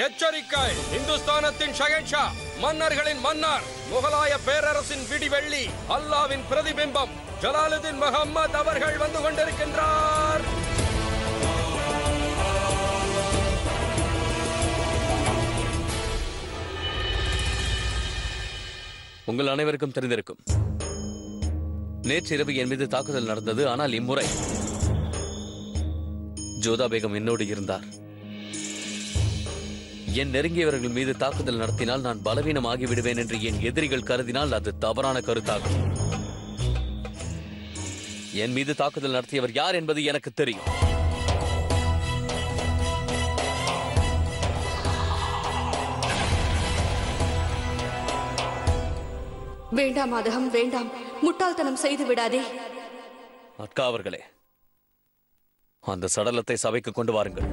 எச்சரிக்கை! இந்துஸ்தானத்தின் ஷஹன்ஷா, மன்னர்களின் மன்னர், முகலாய பேரரசின் விடிவெள்ளி, அல்லாவின் பிரதிபிம்பம் ஜலாலுதீன் முஹம்மது அவர்கள் வந்து கொண்டிருக்கின்றார். உங்கள் அனைவருக்கும் தெரிந்திருக்கும், நேற்றிரவு என் மீது தாக்குதல் நடந்தது. ஆனால் இம்முறை ஜோதா பேகம் என்னோடு இருந்தார். என் நெருங்கியவர்கள் மீது தாக்குதல் நடத்தினால் நான் பலவீனமாகி விடுவேன் என்று என் எதிரிகள் கருதினால் அது தவறான கருத்தாகும். என் மீது தாக்குதல் நடத்தியவர் யார் என்பது எனக்கு தெரியும். வேண்டாம் மாதகம், வேண்டாம். முட்டாள்தனம் செய்து விடாதே. அக்கா அவர்களே, அந்த சடலத்தை சபைக்கு கொண்டு வாருங்கள்.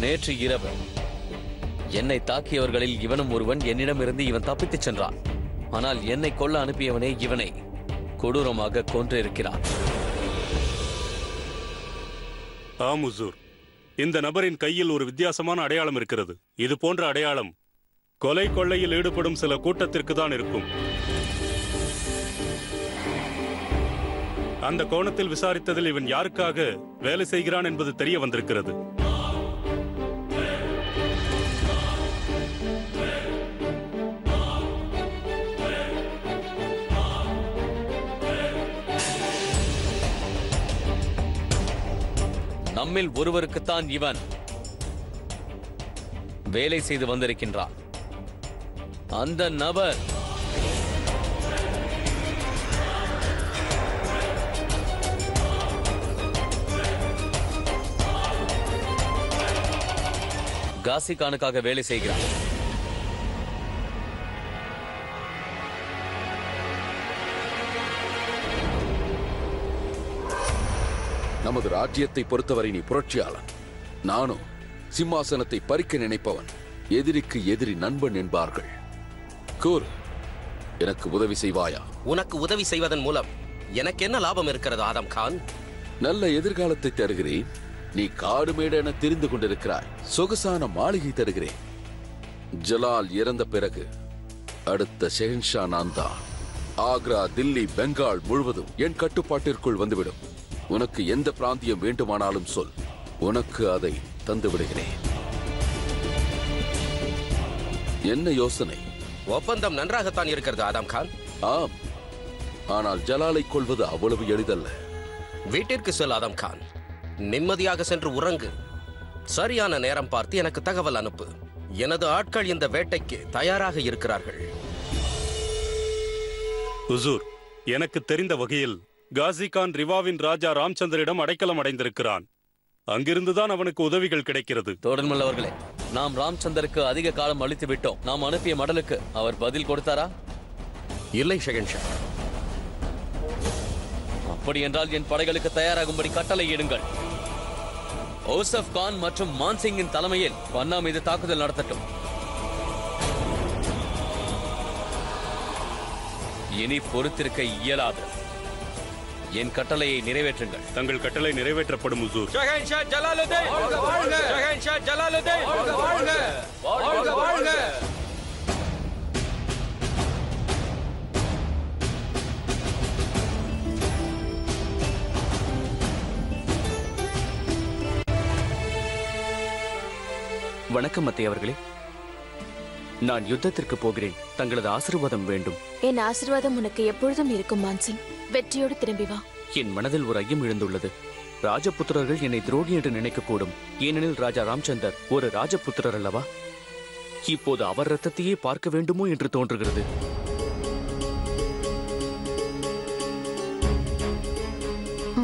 நேற்று இரவு என்னை தாக்கியவர்களில் இவனும் ஒருவன். என்னிடமிருந்து இவன் தப்பித்துச் சென்றான். ஆனால் என்னை கொல்ல அனுப்பியவனே இவனை கொடூரமாக கொன்றிருக்கிறான். ஆம் ஹுசூர், இந்த நபரின் கையில் ஒரு வித்தியாசமான அடையாளம் இருக்கிறது. இது போன்ற அடையாளம் கொலை கொள்ளையில் ஈடுபடும் சில கூட்டத்திற்கு தான் இருக்கும். அந்த கோணத்தில் விசாரித்ததில் இவன் யாருக்காக வேலை செய்கிறான் என்பது தெரிய வந்திருக்கிறது. நம்மில் ஒருவருக்குத்தான் இவன் வேலை செய்து வந்திருக்கின்றான். அந்த நபர் காசி கானுக்காக வேலை செய்கிறான். நமது ராஜ்யத்தை பொறுத்தவரை நீ புரட்சியாளன். நானும் சிம்மாசனத்தை பறிக்க நினைப்பவன். எதிரிக்கு எதிரி நண்பன் என்பார்கள். கூறு, எனக்கு உதவி செய்வாயா? உனக்கு உதவி செய்வதன் மூலம் எனக்கு என்ன லாபம் இருக்கிறது ஆதம் கான்? நல்ல எதிர்காலத்தை தருகிறேன். நீ காடு மேடு என தெரிந்து கொண்டிருக்கிறாய். சொகுசான மாளிகை தருகிறேன். ஜலால் இறந்த பிறகு அடுத்த ஷெஹன்ஷா நான் தான். ஆக்ரா, தில்லி, பெங்கால் முழுவதும் என் கட்டுப்பாட்டிற்குள் வந்துவிடும். உனக்கு எந்த பிராந்தியம் வேண்டுமானாலும் சொல், உனக்கு அதை தந்து விடுகிறேன். என்ன யோசனை? ஒப்பந்தம் நன்றாகத்தான் இருக்கிறது ஆதம் கான். ஆம், ஆனால் ஜலாலை கொள்வது அவ்வளவு எளிதல்ல. வீட்டிற்கு செல் ஆதம் கான். நிம்மதியாக சென்று உறங்கு. சரியான நேரம் பார்த்து எனக்கு தகவல் அனுப்பு. எனது ஆட்கள் இந்த வேட்டைக்கு தயாராக இருக்கிறார்கள். ஹுசூர், எனக்கு தெரிந்த வகையில் காசி கான் ரிவாவின் ராஜா ராம்சந்தரிடம் அடைக்கலம் அடைந்திருக்கிறான். அங்கிருந்துதான் அவனுக்கு உதவிகள் கிடைக்கிறது. தோடர்மல் அவர்களே, நாம் ராம்சந்தருக்கு அதிக காலம் அளித்து விட்டோம். நாம் அனுப்பிய மடலுக்கு அவர் பதில் கொடுத்தாரா? இல்லை ஷெஹன்ஷா. அப்படி என்றால் என் படைகளுக்கு தயாராகும்படி கட்டளை இடுங்கள். ஓசப் கான் மற்றும் மான்சிங்கின் தலைமையில் பன்னா மீது தாக்குதல் நடத்தட்டும். இனி பொறுத்திருக்க இயலாது. என் கட்டளையை நிறைவேற்றுங்கள். தங்கள் கட்டளை நிறைவேற்றப்படும் ஹுசூர். ஷஹன்ஷா ஜலாலுதீன் வாழ்க! ஷஹன்ஷா ஜலாலுதீன் வாழ்க! வாழ்க! வாழ்க! வணக்கம் மத்தை அவர்களே. நான் யுத்தத்திற்கு போகிறேன். தங்களது ஆசீர்வாதம் வேண்டும். என் ஆசீர்வாதம் உனக்கு எப்பொழுதும் இருக்கும் மான்சிங். வெற்றியோடு திரும்பி வா. என் மனதில் ஒரு ஐயம் எழுந்துள்ளது. ராஜபுத்திரர்கள் என்னை துரோகி என்று நினைக்கக்கூடும். ஏனெனில் ராஜா ராம்சந்தர் ஒரு ராஜபுத்திரர் அல்லவா? இப்போது அவர் ரத்தத்தையே பார்க்க வேண்டுமோ என்று தோன்றுகிறது.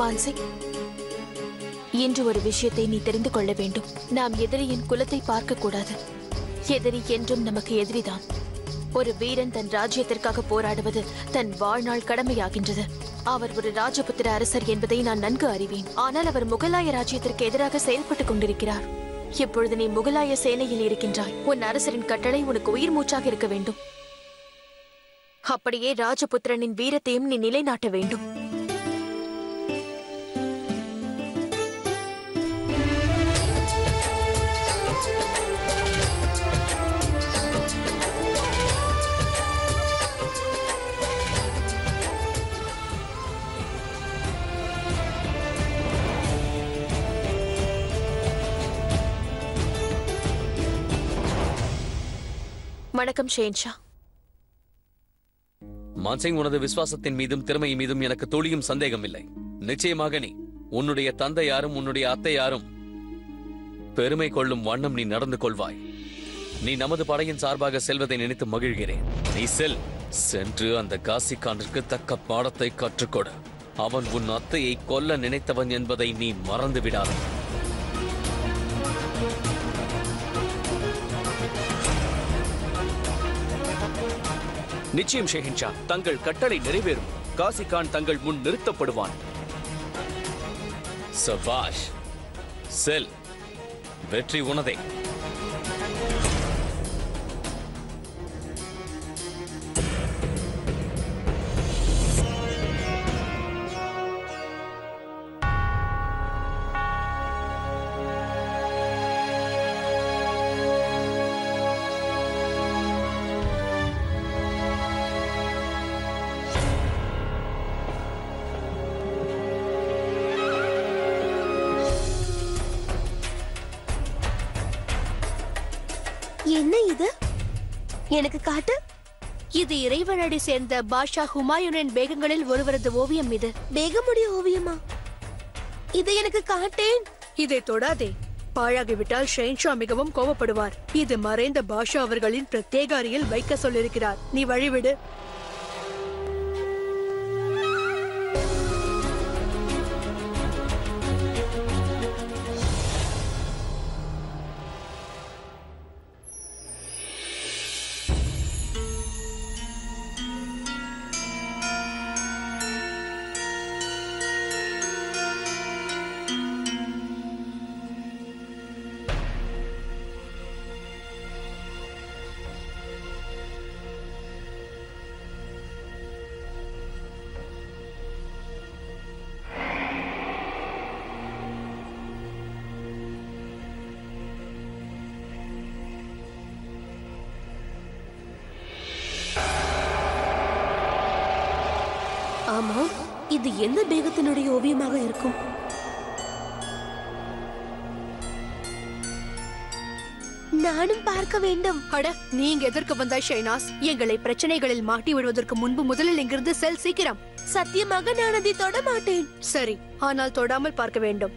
மான்சிங், இன்று ஒரு விஷயத்தை நீ தெரிந்து கொள்ள வேண்டும். நாம் எதிரியின் குலத்தை பார்க்க கூடாது. எதிரி என்றும் நமக்கு எதிரிதான். ஒரு வீரன் தன் ராஜ்யத்திற்காக போராடுவது தன் வாழ்நாள் கடமையாகின்றது. அவர் ஒரு ராஜபுத்திர அரசர் என்பதை நான் நன்கு அறிவேன். ஆனால் அவர் முகலாய ராஜ்யத்திற்கு எதிராக செயல்பட்டுக் கொண்டிருக்கிறார். இப்பொழுது நீ முகலாய சேனையில் இருக்கின்றாய். உன் அரசரின் கட்டளை உனக்கு உயிர் மூச்சாக இருக்க வேண்டும். அப்படியே ராஜபுத்திரனின் வீரத்தையும் நீ நிலைநாட்ட வேண்டும். வணக்கம் ஷேன்ஷா. மான்சிங், உனது விசுவாசத்தின் மீதும் திறமை மீதும் எனக்கு துளியும் சந்தேகம் இல்லை. நிச்சயமாக நீ உன்னுடைய தந்தை யாரும் உன்னுடைய அத்தை யாரும் பெருமை கொள்ளும் வண்ணம் நீ நடந்து கொள்வாய். நீ நமது படையின் சார்பாக செல்வதை நினைத்து மகிழ்கிறேன். நீ சென்று அந்த காசிகானிற்கு தக்க பாடத்தை கற்றுக்கொடு. அவன் உன் அத்தையை கொல்ல நினைத்தவன் என்பதை நீ மறந்து விடாதே. நிச்சயம் ஷெஹின்ஷா, தங்கள் கட்டளை நிறைவேறும். காசிகான் தங்கள் முன் நிறுத்தப்படுவான். சபாஷ், செல், வெற்றி உனதே. என்ன இது? எனக்கு காட்டு. இது இறைவனடி சேர்ந்த பாஷா ஹுமாயூனின் பேகங்களில் ஒருவரது ஓவியம். இது பேகமுடைய ஓவியமா? இதை எனக்கு காட்டேன். இதை தொடாதே, பாழாகிவிட்டால் ஷெஹன்ஷா மிகவும் கோபப்படுவார். இது மறைந்த பாஷா அவர்களின் பிரத்யேக அறையில் வைக்க சொல்லிருக்கிறார். நீ வழிவிடு. ஆமா, இது எந்த பேகத்தினுடைய ஓவியமாக இருக்கும்? நானும் பார்க்க வேண்டும். அட, நீங்க எதற்கு வந்தாய் ஷைனாஸ்? எங்களை பிரச்சனைகளில் மாட்டி விடுவதற்கு முன்பு முதலில் இங்கிருந்து செல், சீக்கிரம். சத்தியமாக நான் அதை தொட மாட்டேன். சரி, ஆனால் தொடாமல் பார்க்க வேண்டும்.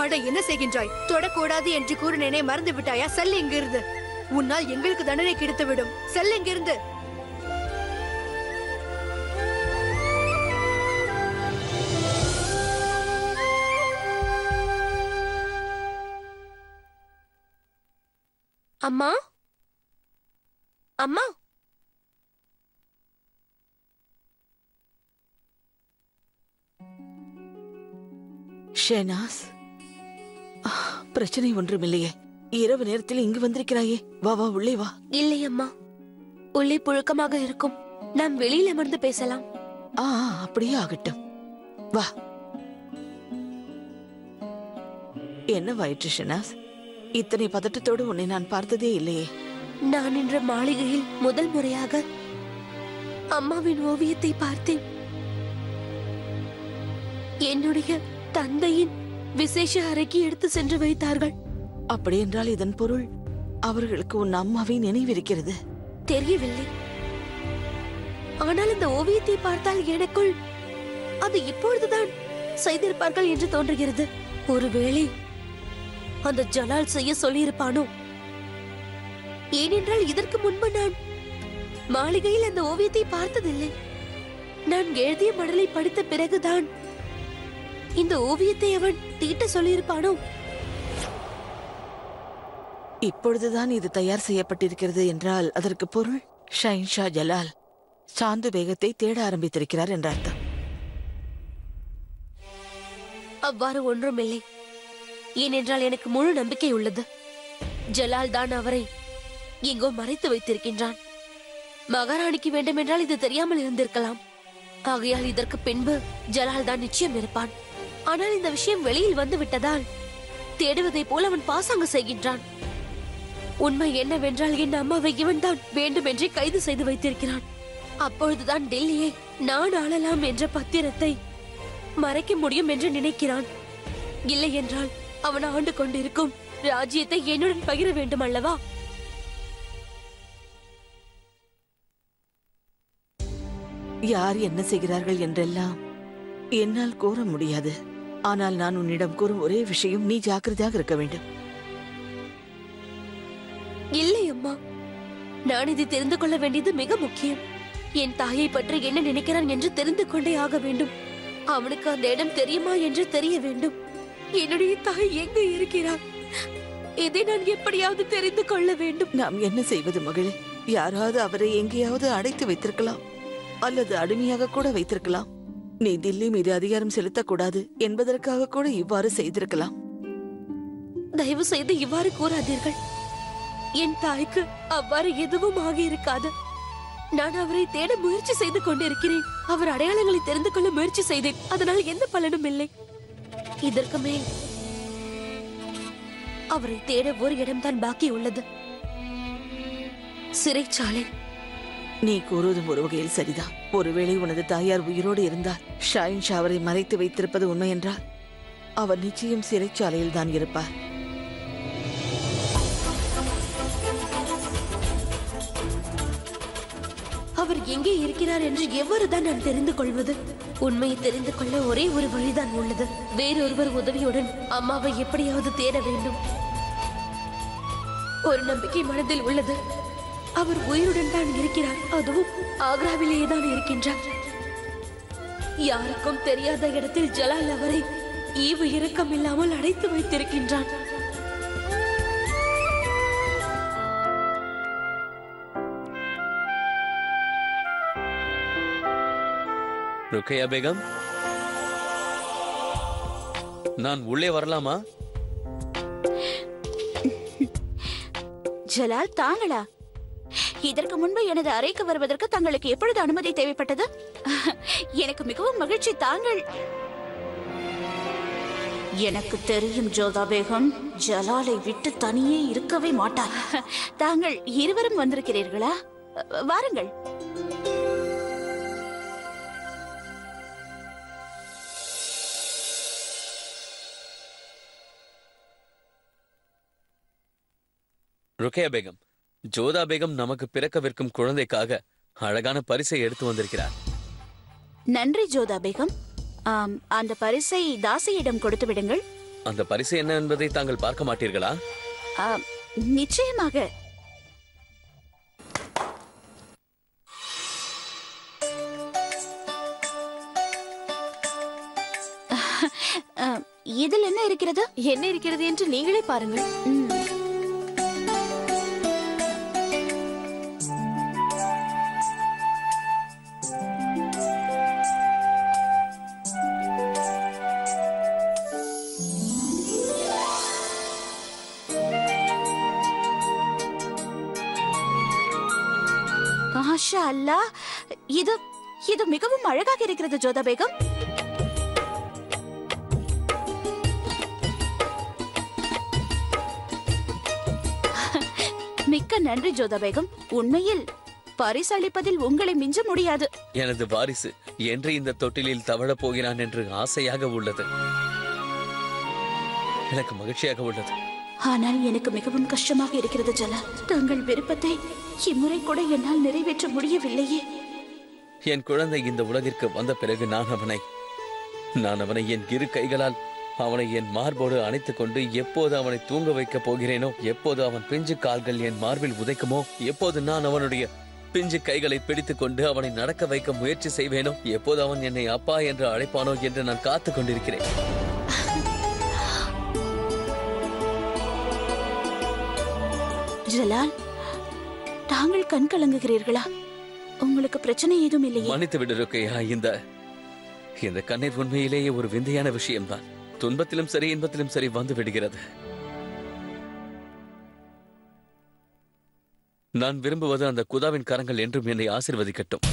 அட, என்ன செய்கின்றாய்? தொடக்கூடாது என்று கூறினேனே, மறந்து விட்டாயா? செல் இங்கிருந்து. உன்னால் எங்களுக்கு தண்டனை கிடைத்துவிடும். செல் இங்கிருந்து. அம்மா, அம்மா, ஷெனாஸ், பிரச்சனை ஒன்றுமில்லையே. இரவு நேரத்தில் இங்கு வந்திருக்கிறாயே, வா வா, உள்ளே வா. இல்லை அம்மா, உள்ளே புழுக்கமாக இருக்கும். நாம் வெளியில் அமர்ந்து பேசலாம். அப்படியே ஆகட்டும், வா. என்ன வயிற்று ஷெனாஸ்? இத்தனை பதட்டத்தோடு உன்னை நான் பார்த்ததே இல்லையே. நான் இன்று மாளிகையில் முதல் முறையாக அம்மாவின் ஓவியத்தை பார்த்தேன். என்னுடைய தந்தையின் விசேஷ அறைக்கு எடுத்து சென்று வைத்தார்கள். அப்படி என்றால் இதன் பொருள் அவர்களுக்கு உன் அம்மாவை நினைவிருக்கிறது. தெரியவில்லை, ஆனால் இந்த ஓவியத்தை பார்த்தால் எனக்குள் அது இப்பொழுதுதான் செய்திருப்பார்கள் என்று தோன்றுகிறது. ஒருவேளை அந்த ஜலால் செய்ய சொல்லியிருப்பானோ? ஏனென்றால் இதற்கு முன்பு நான் மாளிகையில் அந்த ஓவியத்தை பார்த்ததில்லை. நான் எழுதிய மடலை படித்த பிறகுதான் இந்த ஓவியத்தை அவன் தீட்ட சொல்லியிருப்பானோ? இப்பொழுதுதான் இது தயார் செய்யப்பட்டிருக்கிறது என்றால் அதற்கு பொருள் ஷஹின்ஷா ஜலால் சாந்து பேகத்தை தேட ஆரம்பித்திருக்கிறார் என்ற அர்த்தம். அவ்வாறு ஒன்றுமில்லை. ஏனென்றால் எனக்கு முழு நம்பிக்கை உள்ளது. ஜலால் தான் அவரை எங்கோ மறைத்து வைத்திருக்கின்றான். மகாராணிக்கு வேண்டுமென்றால் இது தெரியாமல் இருந்திருக்கலாம். ஆகையால் இதற்கு பின்பு ஜலால் தான் நிச்சயம் இருப்பான். ஆனால் இந்த விஷயம் வெளியில் வந்து விட்டதால் தேடுவதை போல அவன் பாசாங்க செய்கின்றான். உண்மை என்னவென்றால் என் அம்மாவை இவன் தான் வேண்டுமென்றே கைது செய்து வைத்திருக்கிறான். அப்பொழுதுதான் டெல்லியை நான் ஆளலாம் என்ற பத்திரத்தை மறைக்க முடியும் என்று நினைக்கிறான். இல்லை என்றால் அவன் ஆண்டு கொண்டிருக்கும் ராஜ்யத்தை என்னுடன் பகிர வேண்டும் அல்லவா? யார் என்ன செய்கிறார்கள் என்றெல்லாம் என்னால் கூற முடியாது. ஆனால் நான் உன்னிடம் கூறும் ஒரே விஷயம், நீ ஜாக்கிரதையாக இருக்க வேண்டும். இல்லை அம்மா, நான் இதை தெரிந்து கொள்ள வேண்டியது மிக முக்கியம். என் தாயை பற்றி என்ன நினைக்கிறான் என்று தெரிந்து கொண்டே ஆக வேண்டும். அவனுக்கு அந்த இடம் தெரியுமா என்று தெரிய வேண்டும். என்னுடைய தாய் எங்கு இருக்கிறார், இதை நான் எப்படியாவது தெரிந்து கொள்ள வேண்டும். நாம் என்ன செய்வது மகளே? யாராவது அவரை எங்கேயாவது அடைத்து வைத்திருக்கலாம், அல்லது அடிமையாக கூட வைத்திருக்கலாம். நீ தில்லி மீது அதிகாரம் செலுத்தக்கூடாது என்பதற்காக கூட இவ்வாறு செய்திருக்கலாம். தயவு செய்து இவ்வாறு கூறாதீர்கள். என் தாய்க்கு அவ்வாறு எதுவும் ஆகி இருக்காது. நான் அவரை தேட முயற்சி செய்து கொண்டிருக்கிறேன். அவர் அடையாளங்களை தெரிந்து கொள்ள முயற்சி செய்தேன். அதனால் எந்த பலனும் இல்லை. இதற்கு மேல் அவரை தேட ஒரு இடம்தான் பாக்கி உள்ளது, சிறைச்சாலை. நீ கூறுவதும் ஒரு வகையில் சரிதான். ஒருவேளை உனது தாயார் உயிரோடு இருந்தால் ஷஹின்ஷா அவரை மறைத்து வைத்திருப்பது உண்மை என்றால் அவர் நிச்சயம் சிறைச்சாலையில் தான் இருப்பார். அவர் எங்கே இருக்கிறார் என்று எவ்வாறுதான் நான் தெரிந்து கொள்வது? உண்மையை தெரிந்து கொள்ள ஒரே ஒரு வழிதான் உள்ளது. வேறொருவர் உதவியுடன் அம்மாவை எப்படியாவது தேட வேண்டும். ஒரு நம்பிக்கை மனதில் உள்ளது. அவர் உயிருடன் தான் இருக்கிறார். அதுவும் ஆக்ராவிலேயே தான் இருக்கின்றார். யாருக்கும் தெரியாத இடத்தில் ஜலால் அவரை ஈவு இரக்கம் இல்லாமல் அடைத்து வைத்திருக்கின்றான். ருக்கையா பேகம், நான் உள்ளே வரலாமா? ஜலால், தாங்களா? இதற்கு முன்பு எனது அறைக்கு வருவதற்கு தங்களுக்கு எப்பொழுது அனுமதி தேவைப்பட்டது? எனக்கு மிகவும் மகிழ்ச்சி. தாங்கள்... எனக்கு தெரியும் ஜோதா பேகம், ஜலாலை விட்டு தனியே இருக்கவே மாட்டார். தாங்கள் இருவரும் வந்திருக்கிறீர்களா? வாருங்கள். ருக்கையா பேகம், ஜோதா பேகம் நமக்கு பிறக்கவிருக்கும் குழந்தைக்காக அழகான பரிசை எடுத்து வந்திருக்கிறார். நன்றி ஜோதா பேகம். அந்த பரிசை தாசியிடம் கொடுத்து விடுங்கள். அந்த பரிசு என்ன என்பதை தாங்கள் பார்க்க மாட்டீர்களா? நிச்சயமாக. இதில் என்ன இருக்கிறது? என்ன இருக்கிறது என்று நீங்களே பாருங்கள். மாஷா அல்லாஹ், இது மிகவும் அழகாக இருக்கிறது ஜோதா பேகம். மிக்க நன்றி ஜோதா பேகம். உண்மையில் பரிசளிப்பதில் உங்களை மிஞ்ச முடியாது. எனது வாரிசு என்று இந்த தொட்டிலில் தவழப் போகிறான் என்று ஆசையாக உள்ளது. எனக்கு மகிழ்ச்சியாக உள்ளது. ஆனால் எனக்கு மிகவும் கஷ்டமாக இருக்கிறது ஜலா. தங்கள் விருப்பத்தை இம்முறை கூட என்னால் நிறைவேற்ற முடியவில்லையே. என் குழந்தை இந்த உலகிற்கு வந்த பிறகு நான் அவனை என் இரு கைகளால் அவனை என் மார்போடு அணைத்துக் கொண்டு எப்போது அவனை தூங்க வைக்கப் போகிறேனோ, எப்போது அவன் பிஞ்சு கால்கள் என் மார்பில் உதைக்குமோ, எப்போது நான் அவனுடைய பிஞ்சு கைகளை பிடித்துக் கொண்டு அவனை நடக்க வைக்க முயற்சி செய்வேனோ, எப்போது அவன் என்னை அப்பா என்று அழைப்பானோ என்று நான் காத்துக் கொண்டிருக்கிறேன். ஜலால், தாங்கள் கண் கலங்குகிறீர்களா? உங்களுக்கு பிரச்சனை ஏதும் இல்லையே? மன்னித்து விடு ருக்கையா. இந்த கண்ணீர் உண்மையிலேயே ஒரு விந்தையான விஷயம்தான். துன்பத்திலும் சரி இன்பத்திலும் சரி வந்து விடுகிறது. நான் விரும்புவது அந்த குதாவின் கரங்கள் என்றும் என்னை ஆசீர்வதிக்கட்டும்.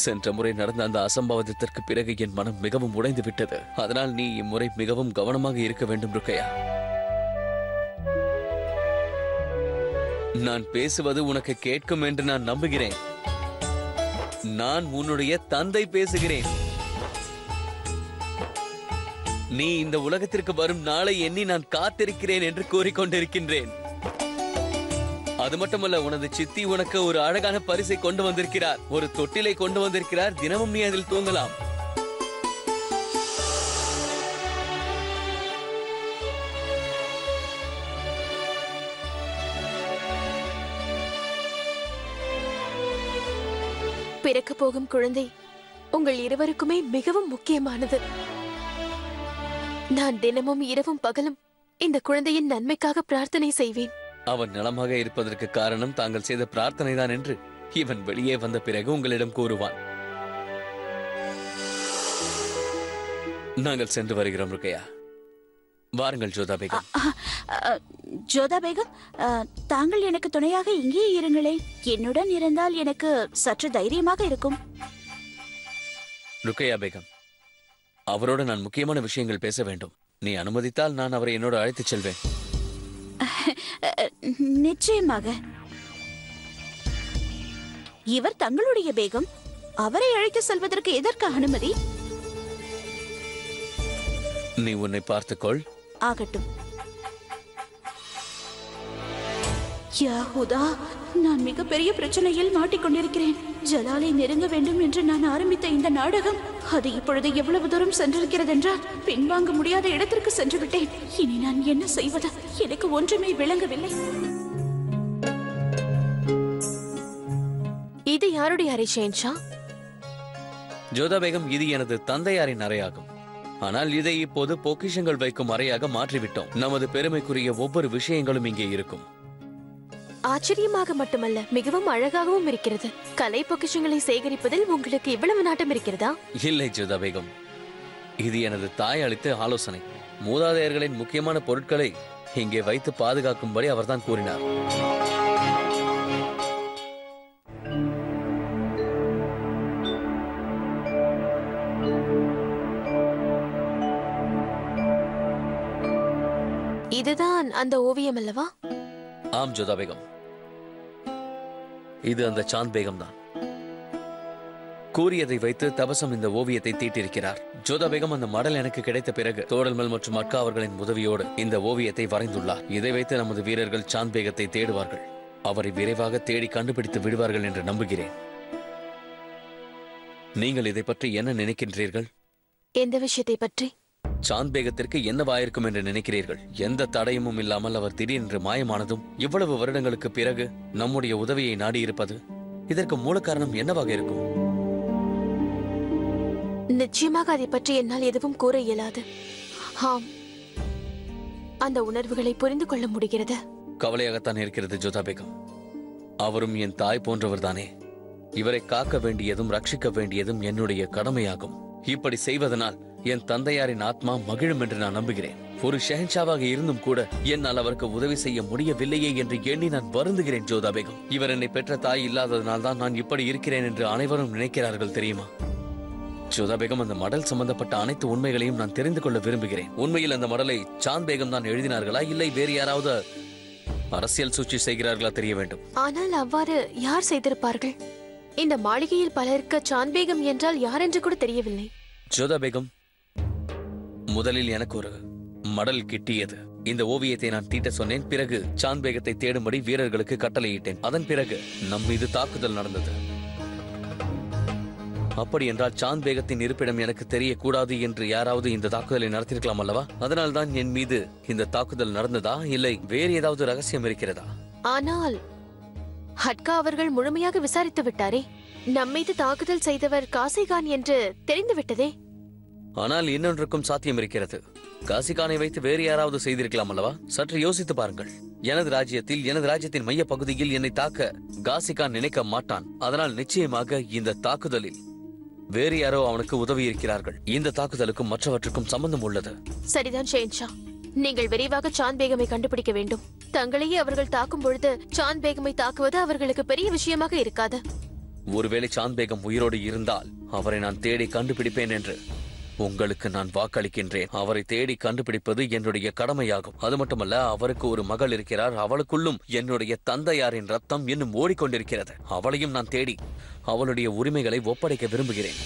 சென்ற முறை நடந்த அந்த அசம்பாவிதத்திற்கு பிறகு என் மனம் மிகவும் உடைந்து விட்டது. அதனால் நீ இம்முறை மிகவும் கவனமாக இருக்க வேண்டும் ருக்கையா. நான் பேசுவது உனக்கு கேட்கும் என்று நான் நம்புகிறேன். நான் உன்னுடைய தந்தை பேசுகிறேன். நீ இந்த உலகத்திற்கு வரும் நாளை எண்ணி நான் காத்திருக்கிறேன் என்று கூறிக்கொண்டிருக்கின்றேன். அது மட்டுமல்ல, உனது சித்தி உனக்கு ஒரு அழகான பரிசை கொண்டு வந்திருக்கிறார். ஒரு தொட்டிலை கொண்டு வந்திருக்கிறார். தினமும் நீ அதில் தூங்கலாம். பிறக்க போகும் குழந்தை உங்கள் இருவருக்குமே மிகவும் முக்கியமானது. நான் தினமும் இரவும் பகலும் இந்த குழந்தையின் நன்மைக்காக பிரார்த்தனை செய்வேன். அவன் நலமாக இருப்பதற்கு காரணம் தாங்கள் செய்த பிரார்த்தனை தான் என்று இவன் வெளியே வந்த பிறகு உங்களிடம் கூறுவான். நாங்கள் சென்று வருகிறோம் ருக்கையா. வாருங்கள் ஜோதா பேகம். ஜோதா பேகம், தாங்கள் எனக்கு துணையாக இங்கே இருங்களே. என்னுடன் இருந்தால் எனக்கு சற்று தைரியமாக இருக்கும். ருக்கையா பேகம், அவரோடு நான் முக்கியமான விஷயங்கள் பேச வேண்டும். நீ அனுமதித்தால் நான் அவரை என்னோடு அழைத்துச் செல்வேன். நிச்சயமாக. இவர் தங்களுடைய பேகம். அவரை அழைத்து செல்வதற்கு எதற்கு அனுமதி? நீ உன்னை பார்த்துக்கொள். ஆகட்டும். யாஹுதா, நான் மிகப்பெரிய பிரச்சனையில் மாட்டிக்கொண்டிருக்கிறேன். ஜலாலை நெருங்க வேண்டும் என்று நான் ஆரம்பித்த இந்த நாடகம் அது இப்பொழுது எவ்வளவு தூரம் சென்றிருக்கிறது என்றால் பின்வாங்க முடியாத இடத்திற்கு சென்று விட்டேன். இனி நான் என்ன செய்வது? எனக்கு ஒன்றுமே விளங்கவில்லை. இது யாருடைய அறை ஷேன்ஷா? ஜோதா பேகம், இது எனது தந்தையாரின் அறையாகும். ஆனால் இதை இப்போது பொக்கிஷங்கள் வைக்கும் அறையாக மாற்றிவிட்டோம். நமது பெருமைக்குரிய ஒவ்வொரு விஷயங்களும் இங்கே இருக்கும். ஆச்சரியமாக மட்டுமல்ல, மிகவும் அழகாகவும் இருக்கிறது. கலை பொக்கிஷங்களை சேகரிப்பதில் உங்களுக்கு இவ்வளவு நாட்டம் இருக்கிறதா? இல்லை ஜோதா பேகம், இது எனது தாய் அளித்த ஆலோசனை. மூதாதையர்களின் முக்கியமான பொருட்களை இங்கே வைத்து பாதுகாக்கும்படி அவர்தான் கூறினார். இதுதான் அந்த ஓவியம் அல்லவா? ஆம் ஜோதா பேகம், இது அந்த சாந்த் பேகம் தான். கூறியதை வைத்து தபசம் இந்த ஓவியத்தை தீட்டிருக்கிறார். ஜோதா பேகம் அந்த மடல் எனக்கு கிடைத்த பிறகு தோடல்மல் மற்றும் அக்கா அவர்களின் உதவியோடு இந்த ஓவியத்தை வரைந்துள்ளார். இதை வைத்து நமது வீரர்கள் சாந்த் பேகத்தை தேடுவார்கள். அவரை விரைவாக தேடி கண்டுபிடித்து விடுவார்கள் என்று நம்புகிறேன். நீங்கள் இதை பற்றி என்ன நினைக்கின்றீர்கள்? எந்த விஷயத்தை பற்றி? சாந்த் பேகத்திற்கு என்னவாயிருக்கும் என்று நினைக்கிறீர்கள்? எந்த தடயமும் இல்லாமல் அவர் திடீரென்று மாயமானதும் இவ்வளவு வருடங்களுக்கு பிறகு நம்முடைய உதவியை நாடியிருப்பது, இதற்கு மூல காரணம் என்னவாக இருக்கும்? நிச்சயமாக அதை பற்றி என்னால் எதுவும் கூற இயலாது. ஆம், அந்த உணர்வுகளை புரிந்து கொள்ள முடிகிறது. கவலையாகத்தான் இருக்கிறது ஜோதா பேகம். அவரும் என் தாய் போன்றவர் தானே. இவரை காக்க வேண்டியதும் ரட்சிக்க வேண்டியதும் என்னுடைய கடமையாகும். இப்படி செய்வதனால் என் தந்தையாரின் ஆத்மா மகிழும் என்று நான் நம்புகிறேன். ஒரு ஷெஹன்ஷாவாக இருந்தும் கூட என்னால் அவருக்கு உதவி செய்ய முடியவில்லையே என்று எண்ணி நான் வருந்துகிறேன் ஜோதா பேகம். இவர் என்னை பெற்ற தாய் இல்லாததனால் தான் நான் இப்படி இருக்கிறேன் என்று அனைவரும் நினைக்கிறார்கள் தெரியுமா? ஜோதா பேகம், அந்த மடல் சம்பந்தப்பட்ட அனைத்து உண்மைகளையும் நான் தெரிந்து கொள்ள விரும்புகிறேன். உண்மையில் அந்த மடலை சாந்த் பேகம் தான் எழுதினார்களா, இல்லை வேறு யாராவது அரசியல் சூழ்ச்சி செய்கிறார்களா தெரிய வேண்டும். ஆனால் அவ்வாறு யார் செய்திருப்பார்கள்? இந்த மாளிகையில் பலருக்கு சாந்த் பேகம் என்றால் யார் என்று கூட தெரியவில்லை. ஜோதா பேகம், முதலில் எனக்கு ஒரு மடல் கிட்டியது. இந்த ஓவியத்தை நான் தீட்ட சொன்னேன். பிறகு சாந்த் பேகத்தை தேடும்படி வீரர்களுக்கு கட்டளையிட்டேன். அதன் பிறகு நம் மீது தாக்குதல் நடந்தது. அப்படி என்றால் சாந்த் பேகத்தின் இருப்பிடம் எனக்கு தெரியக்கூடாது என்று யாராவது இந்த தாக்குதலை நடத்திருக்கலாம் அல்லவா? அதனால் தான் என் மீது இந்த தாக்குதல் நடந்ததா, இல்லை வேறு ஏதாவது ரகசியம் இருக்கிறதா? ஆனால் ஹட்கா அவர்கள் முழுமையாக விசாரித்து விட்டாரே. நம்மீது தாக்குதல் செய்தவர் காசிகான் என்று தெரிந்து விட்டதே. ஆனால் இன்னொன்றுக்கும் சாத்தியம் இருக்கிறது. காசிகானை வைத்து வேறு யாராவது செய்திருக்கலாம் அல்லவா? சற்று யோசித்து பாருங்கள். எனது ராஜ்யத்தின் மைய பகுதியில் என்னை தாக்க காசிகான் நினைக்க மாட்டான். அதனால் நிச்சயமாக இந்த தாக்குதலில் வேறு யாரோ அவனுக்கு உதவி இருக்கிறார்கள். இந்த தாக்குதலுக்கும் மற்றவற்றுக்கும் சம்பந்தம் உள்ளது. சரிதான் ஷெஹன்ஷா, நீங்கள் விரைவாக சாந்த் பேகமை கண்டுபிடிக்க வேண்டும். தங்களையே அவர்கள் தாக்கும் பொழுது சாந்த் பேகமை தாக்குவது அவர்களுக்கு பெரிய விஷயமாக இருக்காது. ஒருவேளை சாந்த் பேகம் உயிரோடு இருந்தால் அவரை நான் தேடி கண்டுபிடிப்பேன் என்று உங்களுக்கு நான் வாக்களிக்கின்றேன். அவரை தேடி கண்டுபிடிப்பது என்னுடைய கடமையாகும். அது மட்டுமல்ல, அவருக்கு ஒரு மகள் இருக்கிறார். அவளுக்குள்ளும் என்னுடைய தந்தையாரின் ரத்தம் இன்னும் ஓடிக்கொண்டிருக்கிறது. அவளையும் நான் தேடி அவளுடைய உரிமைகளை ஒப்படைக்க விரும்புகிறேன்.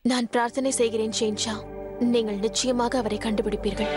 நான் பிரார்த்தனை செய்கிறேன் ஷெஹன்ஷா, நீங்கள் நிச்சயமாக அவரை கண்டுபிடிப்பீர்கள்.